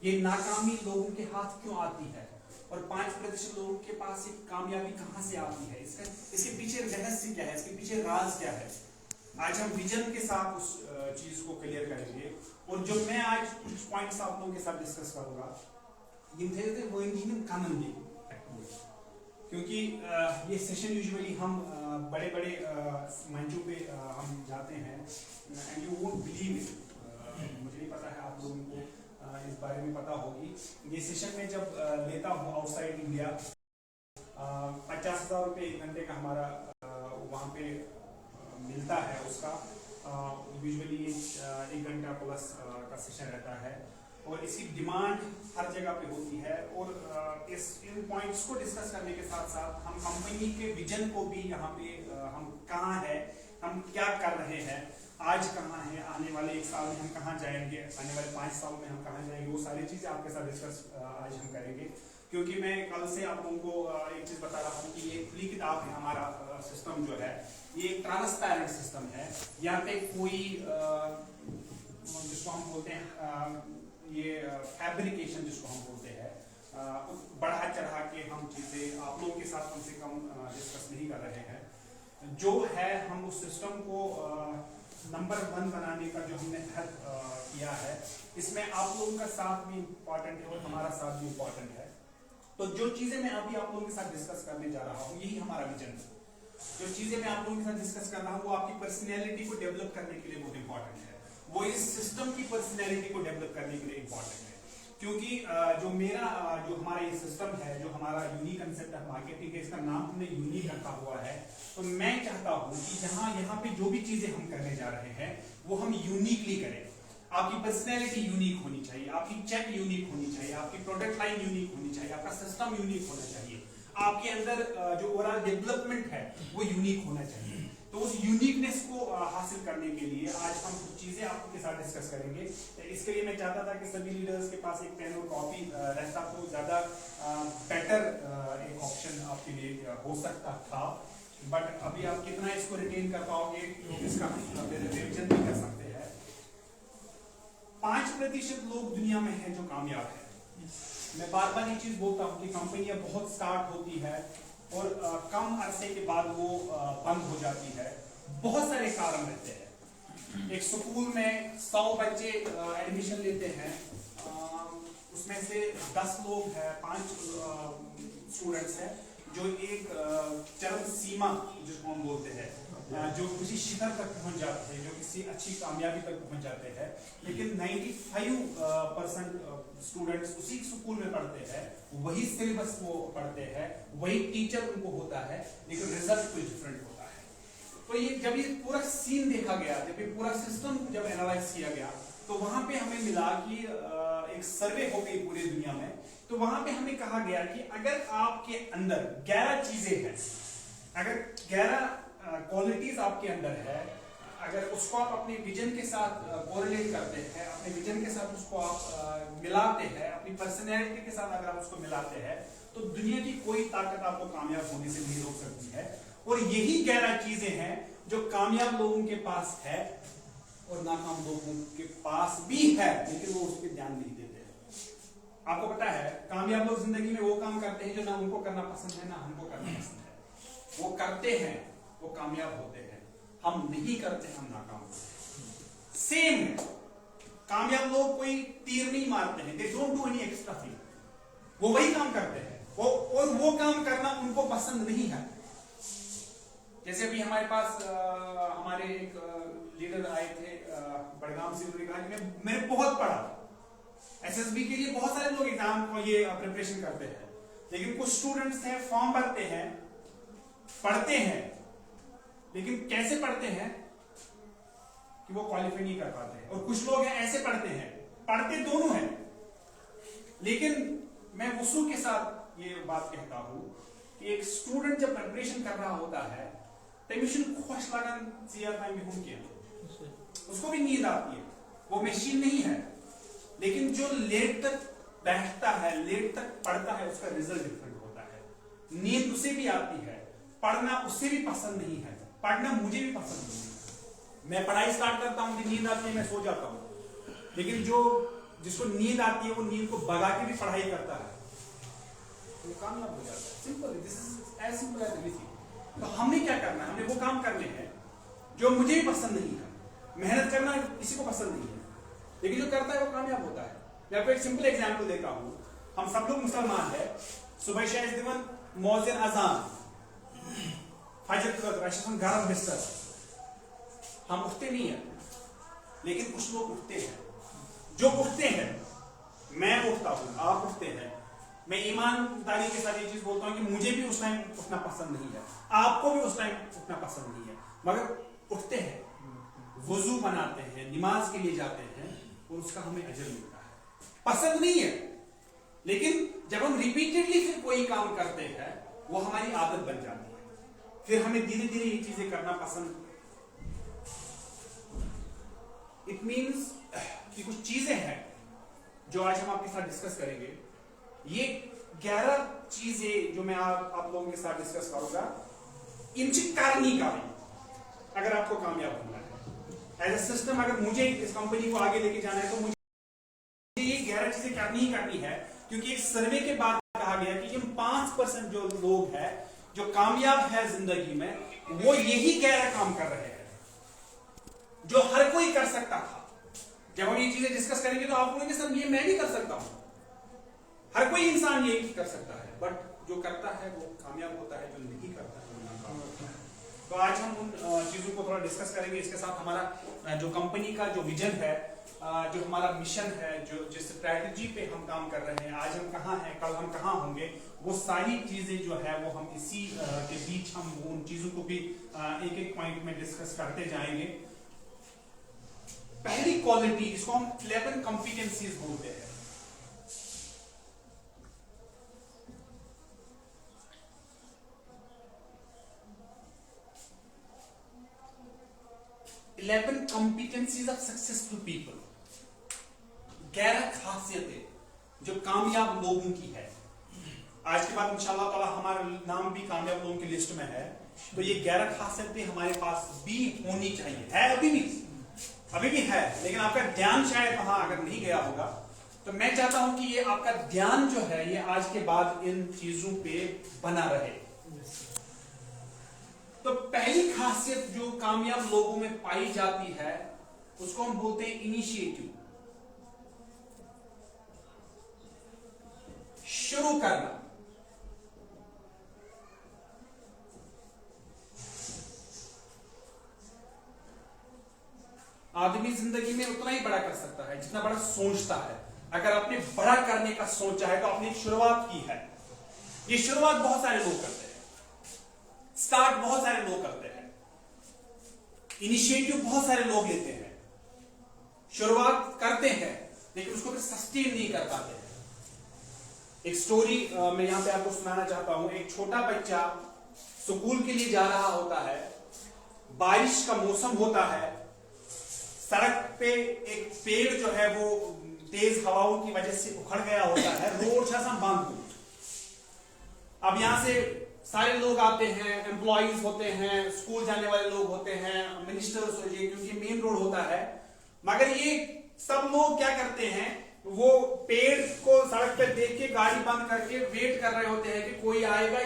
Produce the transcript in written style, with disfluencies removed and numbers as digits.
ये नाकामी लोगों के हाथ क्यों आती है और 5% लोगों के पास ये कामयाबी कहां से आती है, इसके पीछे रहस्य क्या है, इसके पीछे राज क्या है। आज हम विजन के साथ उस चीज को क्लियर करेंगे। और जो मैं आज कुछ पॉइंट्स आप लोगों के साथ डिस्कस करूंगा, क्योंकि ये सेशन यूजुअली हम बड़े बड़े मंचों पे हम जाते हैं and you won't believe it, मुझे नहीं पता है आप लोगों को इस बारे में पता होगी। ये सेशन में जब लेता हूँ आउटसाइड इंडिया, 50,000 रुपये 1 घंटे का हमारा वहाँ पे मिलता है। उसका यूजुअली 1 घंटा प्लस का सेशन रहता है और इसकी डिमांड हर जगह पे होती है। और इन पॉइंट्स को डिस्कस करने के साथ साथ हम कंपनी के विजन को भी यहाँ पे हम कहाँ है, हम क्या कर रहे हैं, आज कहाँ है, आने वाले 1 साल में हम कहाँ जाएंगे, आने वाले 5 साल में हम कहाँ जाएंगे, वो सारी चीजें आपके साथ डिस्कस आज हम करेंगे। क्योंकि मैं कल से आप लोगों को एक चीज बता रहा हूँ कि ये खुली किताब है, हमारा सिस्टम जो है ये एक ट्रांसपेरेंट सिस्टम है। यहाँ पे कोई जिसको हम बोलते हैं ये फैब्रिकेशन जिसको हम बोलते हैं, बढ़ा चढ़ा के हम चीजें आप लोगों के साथ कम से कम डिस्कस नहीं कर रहे हैं। जो है हम उस सिस्टम को नंबर 1 बनाने का जो हमने हद किया है, इसमें आप लोगों का साथ भी इम्पोर्टेंट है और हमारा साथ भी इम्पोर्टेंट है। तो जो चीजें मैं अभी आप लोगों के साथ डिस्कस करने जा रहा हूँ, यही हमारा विजन है। जो चीजें मैं आप लोगों के साथ डिस्कस कर रहा हूँ वो आपकी पर्सनैलिटी को डेवलप करने के लिए बहुत इंपॉर्टेंट है, वो इस सिस्टम की पर्सनैलिटी को डेवलप करने के लिए इंपॉर्टेंट है। क्योंकि जो हमारा ये सिस्टम है, जो हमारा यूनिक कंसेप्ट है मार्केटिंग के, इसका नाम हमने यूनिक रखा हुआ है। तो मैं चाहता हूँ कि यहाँ पे जो भी चीजें हम करने जा रहे हैं वो हम यूनिकली करें। आपकी पर्सनैलिटी यूनिक होनी चाहिए, आपकी चेक यूनिक होनी चाहिए, आपकी प्रोडक्ट लाइन यूनिक होनी चाहिए, आपका सिस्टम यूनिक होना चाहिए, आपके अंदर जो ओवरऑल डेवलपमेंट है वो यूनिक होना चाहिए। तो उस यूनिकनेस को हासिल करने के लिए आज हम कुछ चीजें आपके साथ डिस्कस करेंगे। इसके लिए मैं चाहता था कि सभी लीडर्स के पास एक पेन और कॉपी रहता तो ज्यादा बेटर एक ऑप्शन आपके लिए हो सकता था। बट अभी आप कितना इसको रिटेन कर पाओगे इसका रिवीजन भी कर सकते हैं। 5% लोग दुनिया में हैं जो कामयाब है। मैं बार बार ये चीज बोलता हूँ कि कंपनियां बहुत स्टार्ट होती है और कम अरसे के बाद वो बंद हो जाती है। बहुत सारे कारण रहते हैं। एक स्कूल में 100 बच्चे एडमिशन लेते हैं, उसमें से 10 लोग हैं, 5 स्टूडेंट्स हैं जो एक चरम सीमा जिसको हम बोलते हैं, जो किसी शिखर तक पहुंच जाते हैं, जो किसी अच्छी कामयाबी तक पहुंच जाते हैं। लेकिन 95% स्टूडेंट्स उसी स्कूल में पढ़ते हैं, वही सिलेबस वो पढ़ते हैं, वही टीचर उनको होता है, लेकिन रिजल्ट कुछ डिफरेंट होता है। तो ये जब ये पूरा सीन देखा गया, जब ये पूरा सिस्टम जब एनालाइज किया गया, तो वहां पे हमें मिला कि एक सर्वे हो गई पूरी दुनिया में। तो वहां पे हमें कहा गया कि अगर आपके अंदर 11 चीजें हैं, अगर 11 क्वालिटीज आपके अंदर है, अगर उसको आप अपने विजन के साथ कोरिलेट करते हैं, अपने विजन के साथ उसको आप मिलाते हैं, अपनी पर्सनैलिटी के साथ अगर आप उसको मिलाते हैं, तो दुनिया की कोई ताकत आपको कामयाब होने से नहीं रोक सकती है। और यही 11 चीजें हैं जो कामयाब लोगों के पास है और नाकाम लोगों के पास भी है, लेकिन वो उस पर ध्यान नहीं देते। आपको पता है कामयाब लोग जिंदगी में वो काम करते हैं जो ना उनको करना पसंद है ना हमको करना पसंद है। वो करते हैं, वो कामयाब होते हैं, हम नहीं करते, हम नाकाम होते हैं। सेम है, कामयाब लोग कोई तीर नहीं मारते हैं, they don't do any extra thing, वो वही काम करते हैं, और वो काम करना उनको पसंद नहीं है। जैसे अभी हमारे पास हमारे एक लीडर आए थे बड़गाम से, उन्होंने कहा कि मैंने बहुत पढ़ा, एसएसबी के लिए बहुत सारे लोग एग्जाम को ये प्रिपरेशन करते हैं, लेकिन कुछ स्टूडेंट्स हैं फॉर्म भरते हैं, पढ़ते हैं, लेकिन कैसे पढ़ते हैं कि वो क्वालिफाई नहीं कर पाते हैं। और कुछ लोग हैं ऐसे पढ़ते हैं, पढ़ते दोनों हैं, लेकिन मैं वसूल के साथ ये बात कहता हूं कि एक स्टूडेंट जब प्रिपरेशन कर रहा होता है खुश लगन उसको भी नींद आती है, वो मशीन नहीं है, लेकिन जो लेट तक बैठता है, लेट तक पढ़ता है, उसका रिजल्ट डिफरेंट होता है। नींद उसे भी आती है, पढ़ना उसे भी पसंद नहीं है, पढ़ना मुझे भी पसंद नहीं है। मैं पढ़ाई स्टार्ट करता हूं कि नींद आती है, मैं सो जाता हूं, लेकिन जो जिसको नींद आती है वो नींद को भगा के भी पढ़ाई करता है, तो वो कामयाब हो जाता है। Simple, this is as simple as anything. तो हमने क्या करना है, हमने वो काम करने हैं जो मुझे भी पसंद नहीं है। मेहनत करना किसी को पसंद नहीं है, लेकिन जो करता है वो कामयाब होता है। मैं आपको एक सिंपल एग्जांपल देता हूं। हम सब लोग मुसलमान हैं, सुबह शायद दिवन मौज़िन अजान फजर के गरम बिस्तर, हम उठते नहीं है, लेकिन कुछ लोग उठते हैं। जो उठते हैं, मैं उठता हूं, आप उठते हैं, मैं ईमानदारी के साथ ये चीज बोलता हूं कि मुझे भी उस टाइम उठना पसंद नहीं है, आपको भी उस टाइम उठना पसंद नहीं है, मगर उठते हैं, वुजू बनाते हैं, नमाज के लिए जाते हैं और उसका हमें अजर मिलता है। पसंद नहीं है, लेकिन जब हम रिपीटेडली फिर कोई काम करते हैं वो हमारी आदत बन जाती है, फिर हमें धीरे धीरे ये चीजें करना पसंद। इट मीन्स कि कुछ चीजें हैं जो आज हम आपके साथ डिस्कस करेंगे। ये 11 चीजें जो मैं आप लोगों के साथ डिस्कस करूंगा, इनकी करनी का अगर आपको कामयाब होना है एज ए सिस्टम, अगर मुझे इस कंपनी को आगे लेके जाना है तो मुझे ये 11 चीजें करनी ही करनी है। क्योंकि एक सर्वे के बाद कहा गया कि 5% जो लोग हैं जो कामयाब है जिंदगी में, वो यही 11 काम कर रहे हैं जो हर कोई कर सकता था। जब हम ये चीजें डिस्कस करेंगे तो आप बोलेंगे सर ये मैं भी कर सकता हूं, हर कोई इंसान ये कर सकता है, बट जो करता है वो कामयाब होता है, जो नहीं करता है वो नाकाम होता है। तो आज हम उन चीजों को थोड़ा डिस्कस करेंगे। इसके साथ हमारा जो कंपनी का जो विजन है, जो हमारा मिशन है, जो जिस स्ट्रैटेजी पे हम काम कर रहे हैं, आज हम कहाँ हैं, कल हम कहाँ होंगे, वो सारी चीजें जो है वो हम इसी के बीच हम उन चीजों को भी एक एक पॉइंट में डिस्कस करते जाएंगे। पहली क्वालिटी, इसको हम 11 कॉम्पिटेंसीज बोलते हैं। कॉम्पिटेंसीज ऑफ सक्सेसफुल पीपल, 11 खासियतें जो कामयाब लोगों की है। आज के बाद इंशाअल्लाह ताला हमारा नाम भी कामयाब लोगों की लिस्ट में है, तो ये 11 खासियतें हमारे पास भी होनी चाहिए। है अभी भी है, लेकिन आपका ध्यान शायद वहां अगर नहीं गया होगा, तो मैं चाहता हूं कि ये आपका ध्यान जो है ये आज के बाद इन चीजों पे बना रहे। तो पहली खासियत जो कामयाब लोगों में पाई जाती है उसको हम बोलते हैं इनिशिएटिव, शुरू करना। आदमी जिंदगी में उतना ही बड़ा कर सकता है जितना बड़ा सोचता है। अगर आपने बड़ा करने का सोचा है तो आपने एक शुरुआत की है। ये शुरुआत बहुत सारे लोग करते हैं, स्टार्ट बहुत सारे लोग करते हैं, इनिशिएटिव बहुत सारे लोग लेते हैं, शुरुआत करते हैं, लेकिन उसको फिर सस्टेन नहीं कर पाते हैं। एक स्टोरी मैं यहां पे आपको सुनाना चाहता हूं। एक छोटा बच्चा स्कूल के लिए जा रहा होता है, बारिश का मौसम होता है, सड़क पे एक पेड़ जो है वो तेज हवाओं की वजह से उखड़ गया होता है, रोड सा बांध। अब यहां से सारे लोग आते हैं, एम्प्लॉइज होते हैं, स्कूल जाने वाले लोग होते हैं, मिनिस्टर्स हो जाए, क्योंकि मेन रोड होता है। मगर ये सब लोग क्या करते हैं, वो पेड़ को सड़क पे देख के गाड़ी बंद करके वेट कर रहे होते हैं कि कोई आएगा